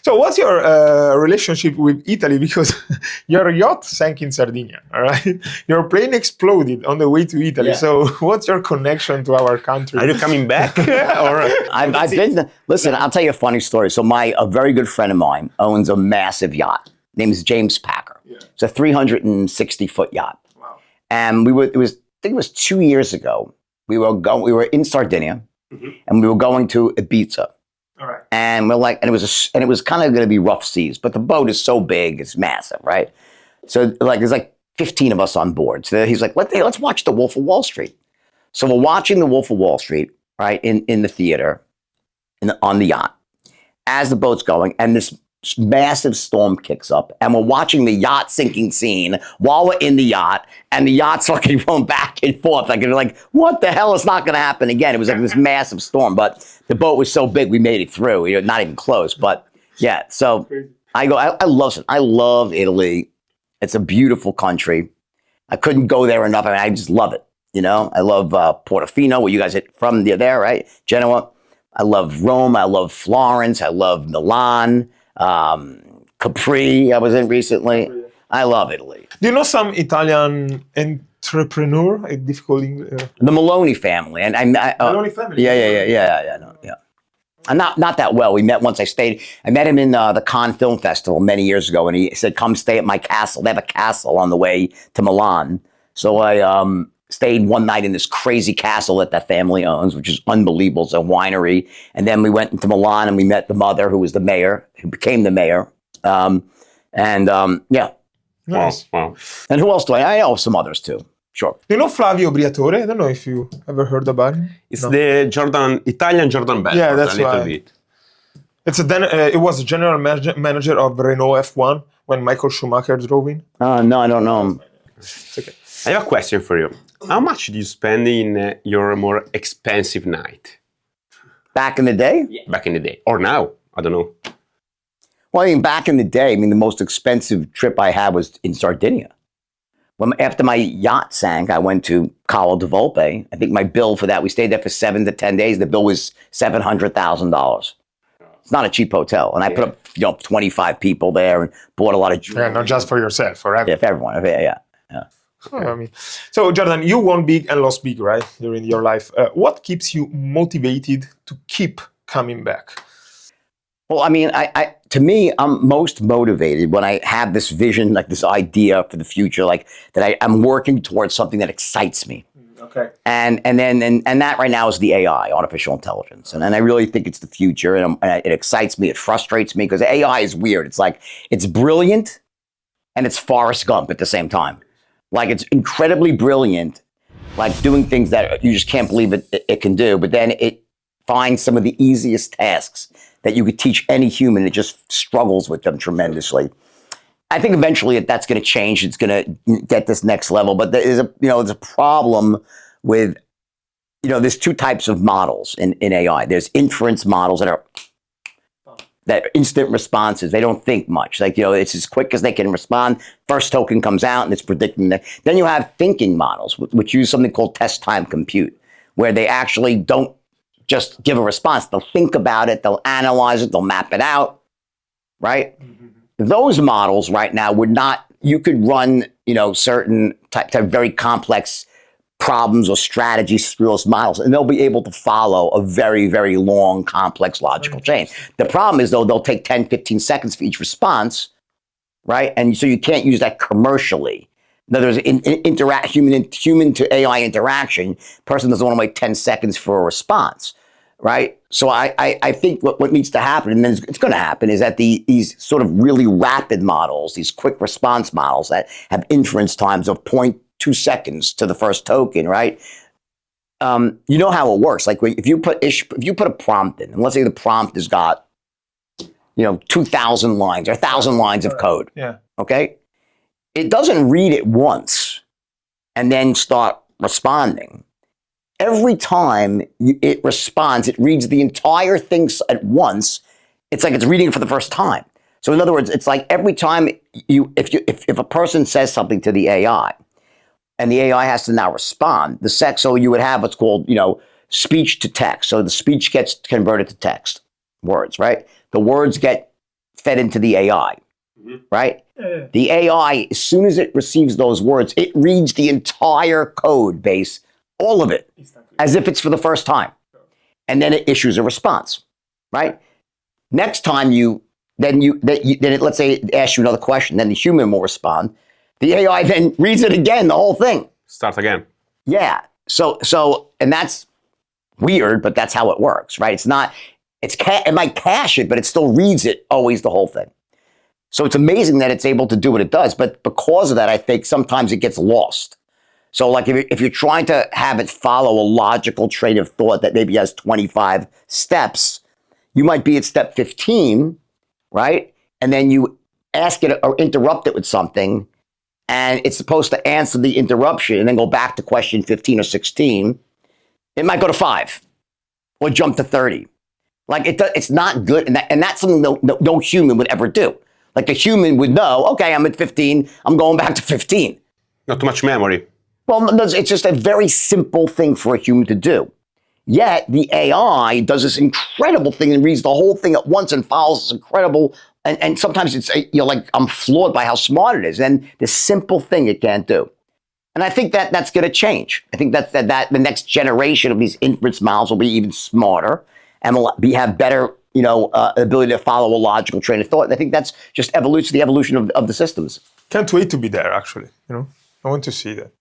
So what's your relationship with Italy? Because your yacht sank in Sardinia, all right? Your plane exploded on the way to Italy. Yeah. So what's your connection to our country? Are you coming back? Or I've been, listen, I'll tell you a funny story. So a very good friend of mine owns a massive yacht. His name is James Packer. Yeah. It's a 360-foot yacht. Wow. And I think it was 2 years ago. We were in Sardinia, and we were going to Ibiza. All right. And it was kind of going to be rough seas, but the boat is so big, it's massive, right? So there's 15 of us on board. So he's like, let's watch The Wolf of Wall Street. So we're watching The Wolf of Wall Street, right, in the theater, on the yacht, as the boat's going, and this massive storm kicks up, and we're watching the yacht sinking scene while we're in the yacht, and the yacht's fucking going back and forth. What the hell is not going to happen again? It was like this massive storm, but the boat was so big we made it through. Not even close, but yeah. So I love Italy. It's a beautiful country. I couldn't go there enough. I mean, I just love it. I love Portofino, where you guys are from there, right? Genoa. I love Rome. I love Florence. I love Milan. Capri, I was in recently. I love Italy. Do you know some Italian entrepreneur? Difficult. The Maloney family, and Maloney family. Yeah. I'm not that well. We met once. I met him in the Cannes Film Festival many years ago, and he said, "Come stay at my castle." They have a castle on the way to Milan, so I stayed one night in this crazy castle that family owns, which is unbelievable. It's a winery. And then we went into Milan and we met the mother, who was the mayor, who became the mayor. Yeah. Nice. Wow. And who else do I know? Some others too. Sure. Do you know Flavio Briatore? I don't know if you ever heard about him. It's the Italian Jordan Belfort. Yeah, that's a little right. bit. It was the general manager of Renault F1 when Michael Schumacher drove in. No, I don't know him. It's okay. I have a question for you. How much do you spend in your more expensive night? Back in the day? Yeah. Back in the day. Or now? I don't know. Well, back in the day, the most expensive trip I had was in Sardinia. After my yacht sank, I went to Cala di Volpe. I think my bill for that, we stayed there for 7 to 10 days. The bill was $700,000. It's not a cheap hotel. And I put up 25 people there and bought a lot of jewelry. Yeah, not just for yourself, for everyone. Yeah, for everyone. Yeah. So Jordan, you won big and lost big, right, during your life. What keeps you motivated to keep coming back? Well, to me, I'm most motivated when I have this vision, this idea for the future, that I'm working towards something that excites me. Okay. And that right now is the AI, artificial intelligence, and I really think it's the future, and it excites me. It frustrates me because AI is weird. It's brilliant, and it's Forrest Gump at the same time. It's incredibly brilliant, doing things that you just can't believe it can do. But then it finds some of the easiest tasks that you could teach any human. It just struggles with them tremendously. I think eventually that's going to change. It's going to get this next level. But there's a problem with, there's two types of models in AI. There's inference models that are instant responses. They don't think much. It's as quick as they can respond. First token comes out and it's predicting that. Then you have thinking models, which use something called test time compute, where they actually don't just give a response. They'll think about it. They'll analyze it. They'll map it out, right? Mm-hmm. Those models right now you could run, certain type of very complex problems or strategies through those models, and they'll be able to follow a very, very long, complex logical chain. The problem is, though, they'll take 10, 15 seconds for each response, right? And so you can't use that commercially. In other words, human to AI interaction, person doesn't want to wait 10 seconds for a response, right? So I think what needs to happen, and then it's going to happen, is that these sort of really rapid models, these quick response models that have inference times of 0.2 seconds to the first token, right? You know how it works. If you put a prompt in, and let's say the prompt has got 2,000 lines or 1,000 lines of code. Yeah. Okay. It doesn't read it once and then start responding. Every time it responds, it reads the entire thing at once. It's like it's reading it for the first time. So in other words, it's like every time if a person says something to the AI, and the AI has to now respond, so you would have what's called, speech to text. So the speech gets converted to text, words, right? The words get fed into the AI, right? The AI, as soon as it receives those words, it reads the entire code base, all of it, as if it's for the first time. And then it issues a response, right? Next time let's say it asks you another question, then the human will respond. The AI then reads it again, the whole thing. Start again. Yeah. So, and that's weird, but that's how it works, right? It might cache it, but it still reads it always, the whole thing. So it's amazing that it's able to do what it does. But because of that, I think sometimes it gets lost. So like if you're trying to have it follow a logical train of thought that maybe has 25 steps, you might be at step 15, right? And then you ask it or interrupt it with something, and it's supposed to answer the interruption and then go back to question 15 or 16. It might go to 5 or jump to 30. Like it's not good. And that's something no human would ever do. Like a human would know, okay, I'm at 15, I'm going back to 15. Not too much memory. Well, it's just a very simple thing for a human to do. Yet the AI does this incredible thing and reads the whole thing at once and follows this incredible. And sometimes it's, like I'm floored by how smart it is. And this simple thing it can't do. And I think that's going to change. I think that the next generation of these inference models will be even smarter and will have better, ability to follow a logical train of thought. And I think that's just the evolution of the systems. Can't wait to be there, actually. I want to see that.